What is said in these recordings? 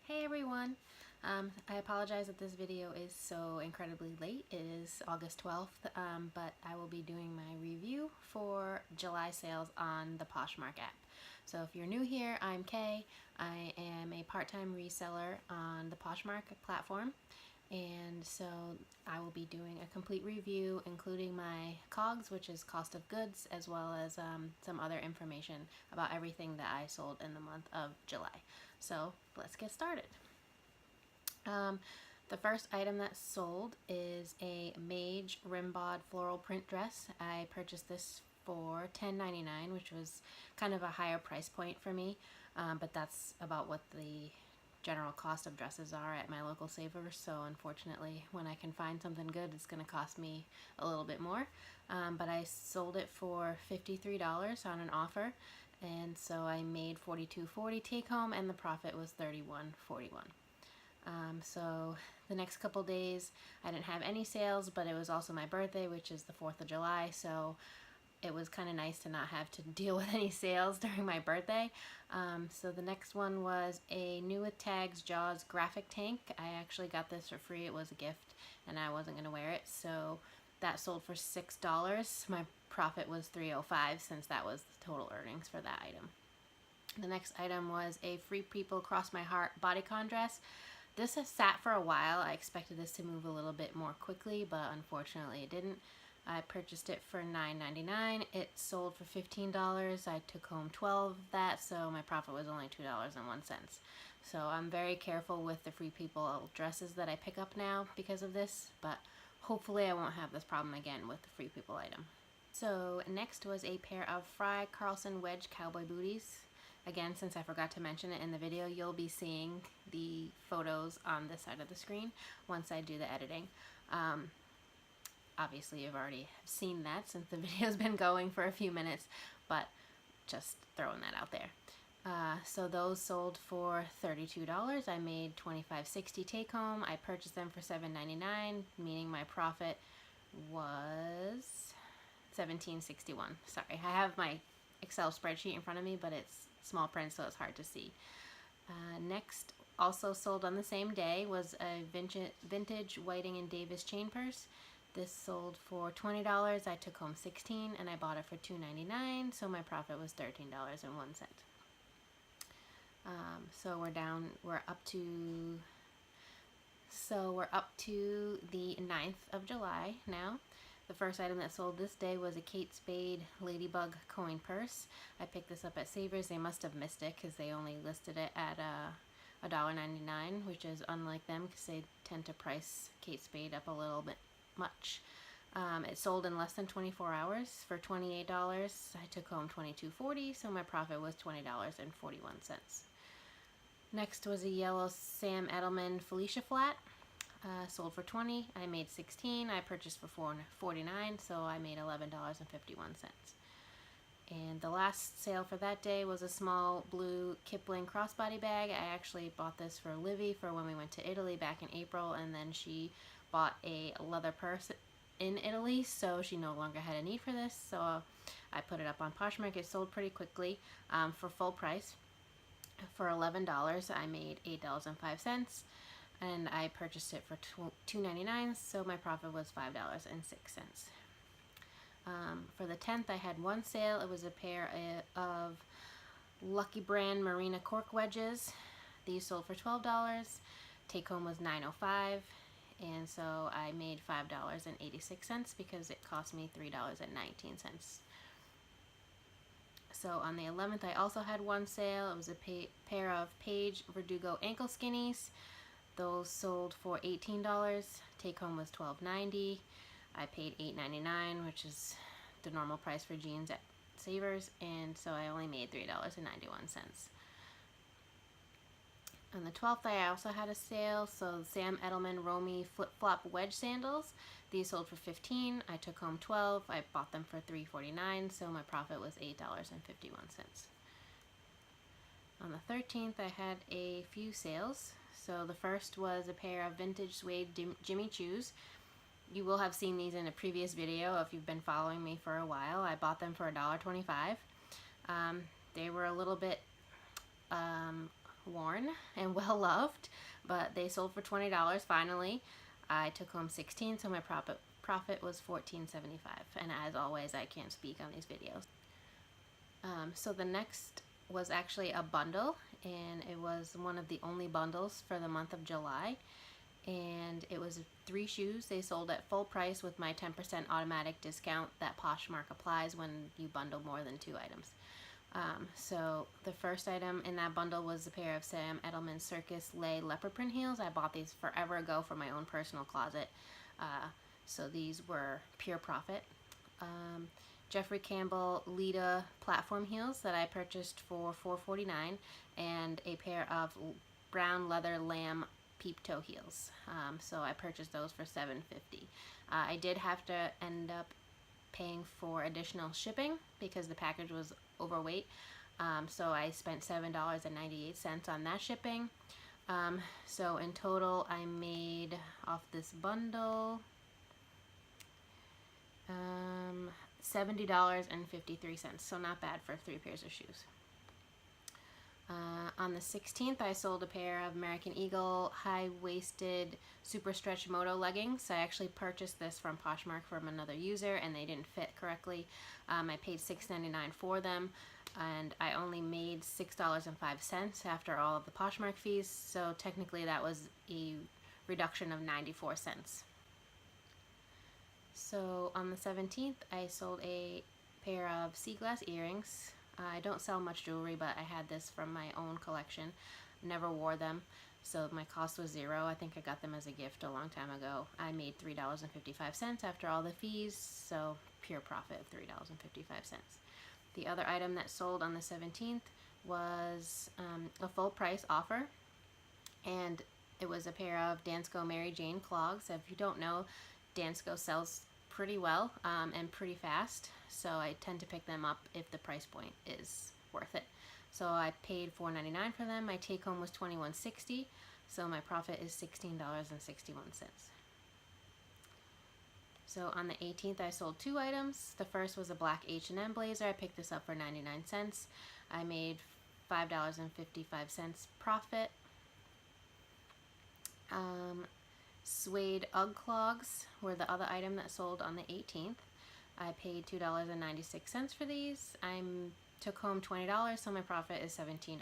Hey everyone! I apologize that this video is so incredibly late. It is August 12th, but I will be doing my review for July sales on the Poshmark app. So if you're new here, I'm Kay. I am a part-time reseller on the Poshmark platform, and so I will be doing a complete review including my COGS, which is cost of goods, as well as some other information about everything that I sold in the month of July. So let's get started. The first item that sold is a Mage Rimbaud floral print dress. I purchased this for $10.99, which was kind of a higher price point for me, but that's about what the general cost of dresses are at my local Savers. So unfortunately, when I can find something good, it's going to cost me a little bit more. But I sold it for $53 on an offer, and so I made $42.40 take home, and the profit was $31.41. So the next couple days I didn't have any sales, but it was also my birthday, which is the 4th of July, so it was kind of nice to not have to deal with any sales during my birthday. So the next one was a New With Tags Jaws graphic tank. I actually got this for free. It was a gift and I wasn't going to wear it, so that sold for $6. My profit was $3.05 since that was the total earnings for that item. The next item was a Free People Cross My Heart bodycon dress. This has sat for a while. I expected this to move a little bit more quickly, but unfortunately it didn't. I purchased it for $9.99. It sold for $15. I took home 12 of that, so my profit was only $2.01. So I'm very careful with the Free People dresses that I pick up now because of this, but hopefully I won't have this problem again with the Free People item. So next was a pair of Fry Carlson wedge cowboy booties. Again, since I forgot to mention it in the video, you'll be seeing the photos on this side of the screen once I do the editing. Obviously, you've already seen that since the video's been going for a few minutes, but just throwing that out there. So those sold for $32. I made $25.60 take home. I purchased them for $7.99, meaning my profit was $17.61. Sorry, I have my Excel spreadsheet in front of me, but it's small print, so it's hard to see. Next, also sold on the same day, was a vintage Whiting and Davis chain purse. This sold for $20. I took home $16 and I bought it for $2.99, so my profit was $13.01. So we're up to the 9th of July now. The first item that sold this day was a Kate Spade Ladybug coin purse. I picked this up at Savers. They must have missed it because they only listed it at $1.99, which is unlike them because they tend to price Kate Spade up a little bit much. It sold in less than 24 hours for $28. I took home $22.40, so my profit was $20.41. Next was a yellow Sam Edelman Felicia flat. Sold for $20. I made $16. I purchased for $4.49, so I made $11.51. And the last sale for that day was a small blue Kipling crossbody bag. I actually bought this for Livy for when we went to Italy back in April, and then she bought a leather purse in Italy, so she no longer had a need for this, so I put it up on Poshmark. It sold pretty quickly for full price. For $11, I made $8.05. And I purchased it for $2.99, so my profit was $5.06. For the 10th, I had one sale. It was a pair of Lucky Brand Marina cork wedges. These sold for $12. Take home was $9.05, and so I made $5.86 because it cost me $3.19. So on the 11th, I also had one sale. It was a pair of Paige Verdugo ankle skinnies. Those sold for $18. Take home was $12.90. I paid $8.99, which is the normal price for jeans at Savers, and so I only made $3.91. On the 12th, I also had a sale. So Sam Edelman Romy flip-flop wedge sandals. These sold for $15. I took home $12. I bought them for $3.49, so my profit was $8.51. On the 13th, I had a few sales. So the first was a pair of vintage suede Jimmy Choos. You will have seen these in a previous video if you've been following me for a while. I bought them for $1.25. They were a little bit worn and well loved, but they sold for $20 finally. I took home 16, so my profit was $14.75. And as always, I can't speak on these videos. So the next was actually a bundle, and it was one of the only bundles for the month of July. And it was 3 shoes. They sold at full price with my 10% automatic discount that Poshmark applies when you bundle more than 2 items. So the first item in that bundle was a pair of Sam Edelman Circus Lay leopard print heels. I bought these forever ago for my own personal closet. So these were pure profit. Jeffrey Campbell Lita platform heels that I purchased for $4.49, and a pair of brown leather lamb peep toe heels. So I purchased those for $7.50. I did have to end up paying for additional shipping because the package was overweight. So I spent $7.98 on that shipping. So in total I made off this bundle $70.53, so not bad for 3 pairs of shoes. On the 16th, I sold a pair of American Eagle high-waisted super stretch moto leggings. I actually purchased this from Poshmark from another user, and they didn't fit correctly. I paid $6.99 for them, and I only made $6.05 after all of the Poshmark fees, so technically that was a reduction of 94 cents. So on the 17th, I sold a pair of sea glass earrings. I don't sell much jewelry, but I had this from my own collection. Never wore them, so my cost was $0. I think I got them as a gift a long time ago. I made $3.55 after all the fees, so pure profit of $3.55. The other item that sold on the 17th was a full price offer, and it was a pair of Dansko Mary Jane clogs. If you don't know, Dansko sells pretty well and pretty fast, so I tend to pick them up if the price point is worth it. So I paid $4.99 for them. My take home was $21.60, so my profit is $16.61. So on the 18th, I sold 2 items. The first was a black H&M blazer. I picked this up for 99 cents. I made $5.55 profit. Suede Ugg clogs were the other item that sold on the 18th. I paid $2.96 for these. I took home $20, so my profit is $17.04.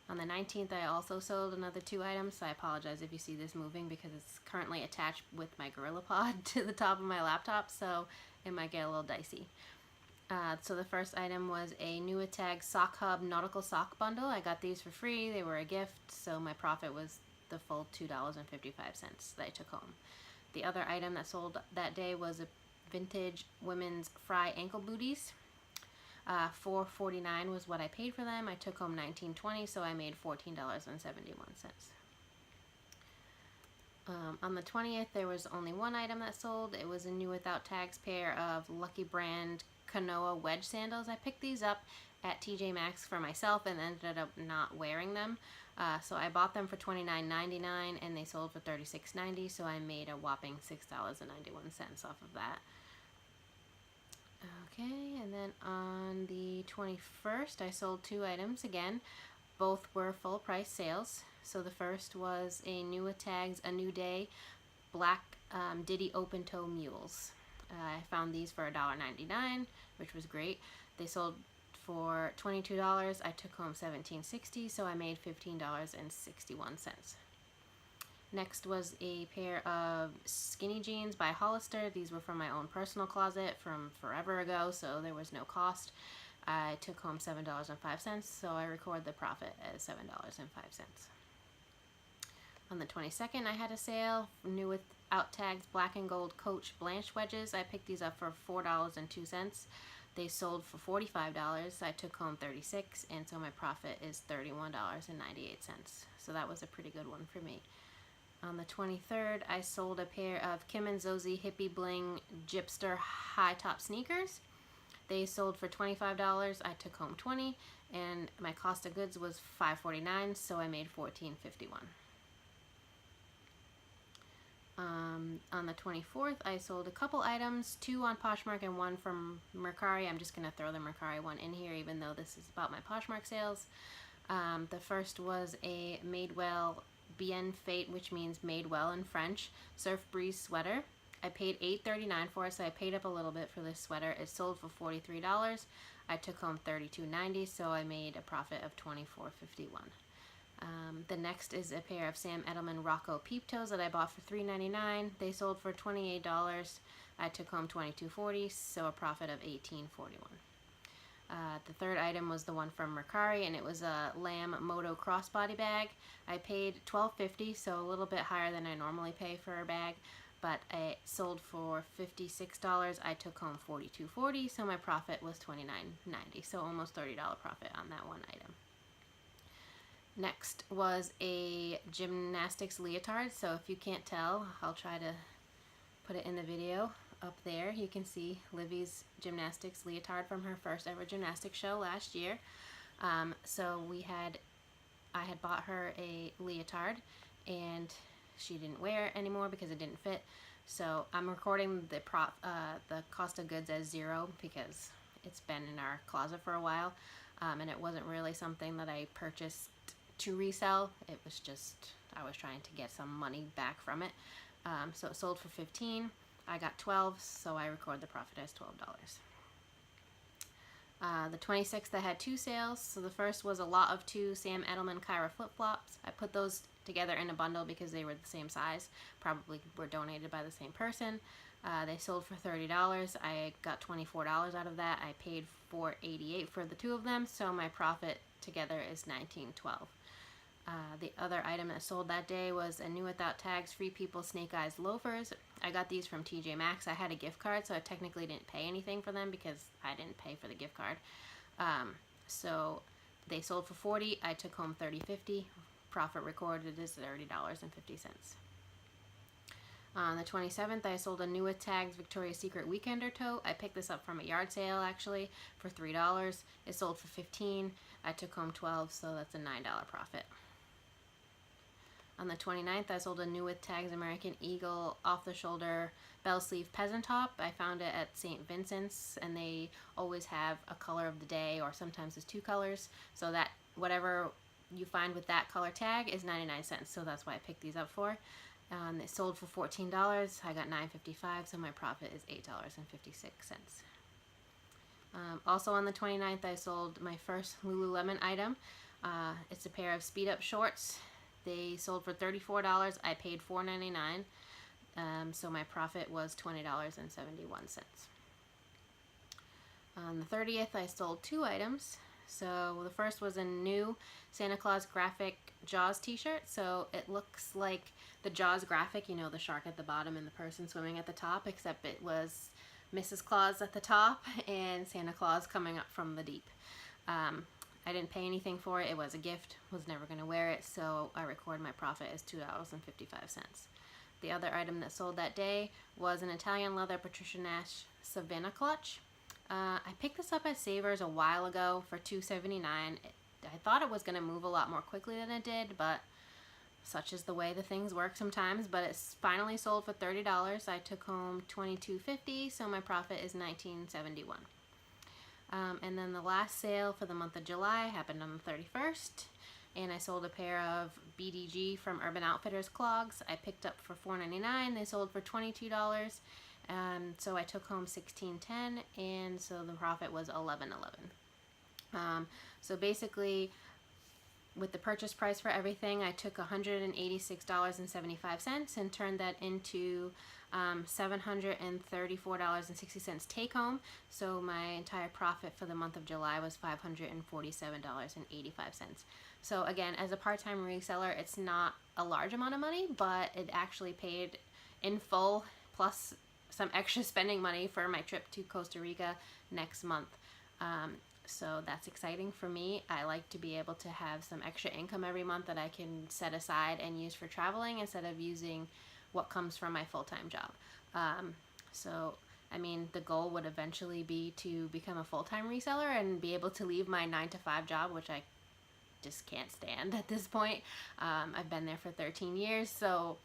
On the 19th, I also sold another 2 items, so I apologize if you see this moving because it's currently attached with my GorillaPod to the top of my laptop, so it might get a little dicey. So the first item was a Nuitag Sock Hub nautical sock bundle. I got these for free. They were a gift, so my profit was the full $2.55 that I took home. The other item that sold that day was a vintage women's Fry ankle booties. $4.49 was what I paid for them. I took home $19.20, so I made $14.71. On the 20th, there was only 1 item that sold. It was a new without tags pair of Lucky Brand Kanoa wedge sandals. I picked these up at TJ Maxx for myself and ended up not wearing them. So I bought them for $29.99 and they sold for $36.90, so I made a whopping $6.91 off of that. Okay, and then on the 21st, I sold 2 items again. Both were full price sales. So the first was a Nuitag's A New Day black Diddy open toe mules. I found these for $1.99, which was great. They sold for $22. I took home $17.60, so I made $15.61. Next was a pair of skinny jeans by Hollister. These were from my own personal closet from forever ago, so there was no cost. I took home $7.05, so I record the profit as $7.05. On the 22nd, I had a sale, new without tags black and gold Coach Blanche wedges. I picked these up for $4.02. They sold for $45. I took home $36, and so my profit is $31.98. So that was a pretty good one for me. On the 23rd, I sold a pair of Kim and Zosie Hippie Bling Gypster high top sneakers. They sold for $25. I took home $20, and my cost of goods was $5.49, so I made $14.51. On the 24th, I sold a couple items, 2 on Poshmark and 1 from Mercari. I'm just going to throw the Mercari one in here, even though this is about my Poshmark sales. The first was a Made Well Bien Fait, which means made well in French, Surf Breeze sweater. I paid $8.39 for it, so I paid up a little bit for this sweater. It sold for $43. I took home $32.90, so I made a profit of $24.51. The next is a pair of Sam Edelman Rocco Peep Toes that I bought for $3.99. They sold for $28. I took home $22.40, so a profit of $18.41. The third item was the one from Mercari, and it was a Lamb Moto crossbody bag. I paid $12.50, so a little bit higher than I normally pay for a bag, but it sold for $56. I took home $42.40, so my profit was $29.90, so almost $30 profit on that one item. Next was a gymnastics leotard. So if you can't tell, I'll try to put it in the video. Up there you can see Livy's gymnastics leotard from her first ever gymnastics show last year. So I had bought her a leotard and she didn't wear it anymore because it didn't fit. So I'm recording the cost of goods as 0 because it's been in our closet for a while, and it wasn't really something that I purchased to resell. It was just, I was trying to get some money back from it. So it sold for $15. I got $12, so I record the profit as $12. The 26th I had 2 sales. So the first was a lot of 2 Sam Edelman Kyra flip-flops. I put those together in a bundle because they were the same size. Probably were donated by the same person. They sold for $30. I got $24 out of that. I paid $4.88 for the 2 of them, so my profit together is $19.12. The other item that sold that day was a new without tags Free People Snake Eyes loafers. I got these from TJ Maxx. I had a gift card, so I technically didn't pay anything for them because I didn't pay for the gift card. So they sold for $40. I took home $30.50. Profit recorded is $30.50. On the 27th, I sold a new with tags Victoria's Secret Weekender tote. I picked this up from a yard sale actually for $3. It sold for $15. I took home $12, so that's a $9 profit. On the 29th, I sold a new with tags American Eagle off-the-shoulder bell sleeve peasant top. I found it at St. Vincent's, and they always have a color of the day, or sometimes it's 2 colors. So that whatever you find with that color tag is 99 cents. So that's why I picked these up for. They sold for $14. I got $9.55, so my profit is $8.56. Also on the 29th, I sold my first Lululemon item. It's a pair of speed up shorts. They sold for $34. I paid $4.99, so my profit was $20.71. On the 30th, I sold 2 items. So the first was a new Santa Claus graphic Jaws t-shirt. So it looks like the Jaws graphic, you know, the shark at the bottom and the person swimming at the top, except it was Mrs. Claus at the top and Santa Claus coming up from the deep. I didn't pay anything for it. It was a gift. Was never going to wear it, so I record my profit as $2.55. The other item that sold that day was an Italian leather Patricia Nash Savannah clutch. I picked this up at Savers a while ago for $2.79. I thought it was going to move a lot more quickly than it did, but such is the way the things work sometimes. But it's finally sold for $30. I took home $22.50, so my profit is $19.71. And then the last sale for the month of July happened on the 31st, and I sold a pair of BDG from Urban Outfitters clogs. I picked up for $4.99. They sold for $22. So I took home $16.10, and so the profit was $11.11. So basically, with the purchase price for everything, I took $186.75 and turned that into $734.60 take home. So my entire profit for the month of July was $547.85. So again, as a part-time reseller, it's not a large amount of money, but it actually paid in full, plus some extra spending money for my trip to Costa Rica next month. So that's exciting for me. I like to be able to have some extra income every month that I can set aside and use for traveling instead of using what comes from my full-time job. So I mean, the goal would eventually be to become a full-time reseller and be able to leave my 9-to-5 job, which I just can't stand at this point. I've been there for 13 years, so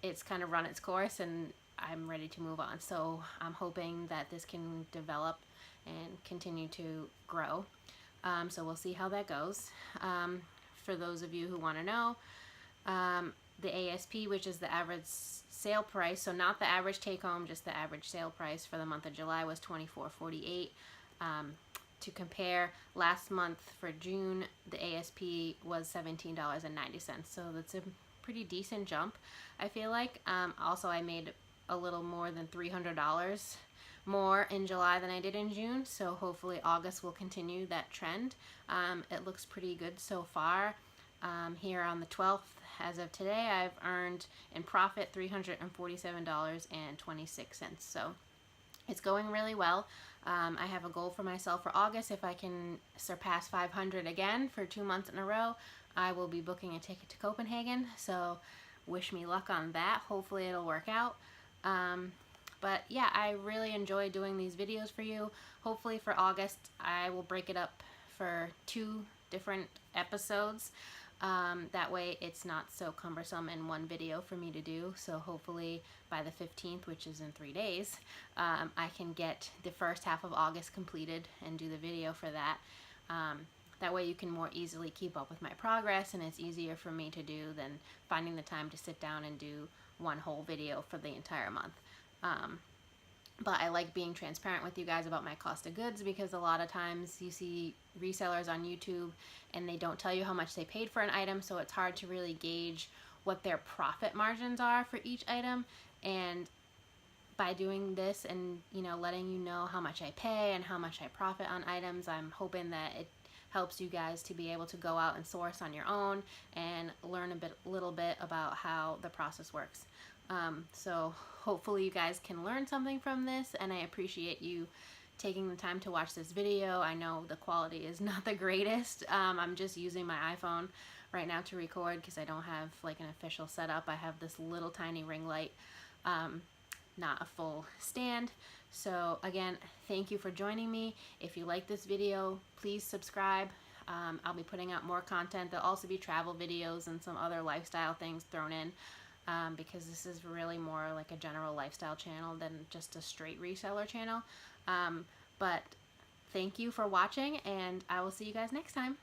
it's kind of run its course and I'm ready to move on. So I'm hoping that this can develop and continue to grow. So we'll see how that goes. For those of you who want to know, the ASP, which is the average sale price, so not the average take home, just the average sale price for the month of July, was $24.48. To compare, last month for June, the ASP was $17.90. So that's a pretty decent jump, I feel like. Also, I made a little more than $300 more in July than I did in June, so hopefully August will continue that trend. It looks pretty good so far. Here on the 12th, as of today, I've earned in profit $347.26. So it's going really well. I have a goal for myself for August. If I can surpass 500 again for 2 months in a row, I will be booking a ticket to Copenhagen. So wish me luck on that. Hopefully it'll work out. But yeah, I really enjoy doing these videos for you. Hopefully for August, I will break it up for 2 different episodes. That way it's not so cumbersome in one video for me to do. So hopefully by the 15th, which is in 3 days, I can get the first half of August completed and do the video for that. That way you can more easily keep up with my progress, and it's easier for me to do than finding the time to sit down and do one whole video for the entire month. But I like being transparent with you guys about my cost of goods, because a lot of times you see resellers on YouTube and they don't tell you how much they paid for an item, so it's hard to really gauge what their profit margins are for each item. And by doing this and, you know, letting you know how much I pay and how much I profit on items, I'm hoping that it helps you guys to be able to go out and source on your own and learn a little bit about how the process works. So hopefully you guys can learn something from this, and I appreciate you taking the time to watch this video. I know the quality is not the greatest. I'm just using my iPhone right now to record because I don't have like an official setup. I have this little tiny ring light, not a full stand. So again, thank you for joining me. If you like this video, please subscribe. I'll be putting out more content. There'll also be travel videos and some other lifestyle things thrown in. Because this is really more like a general lifestyle channel than just a straight reseller channel. But thank you for watching, and I will see you guys next time.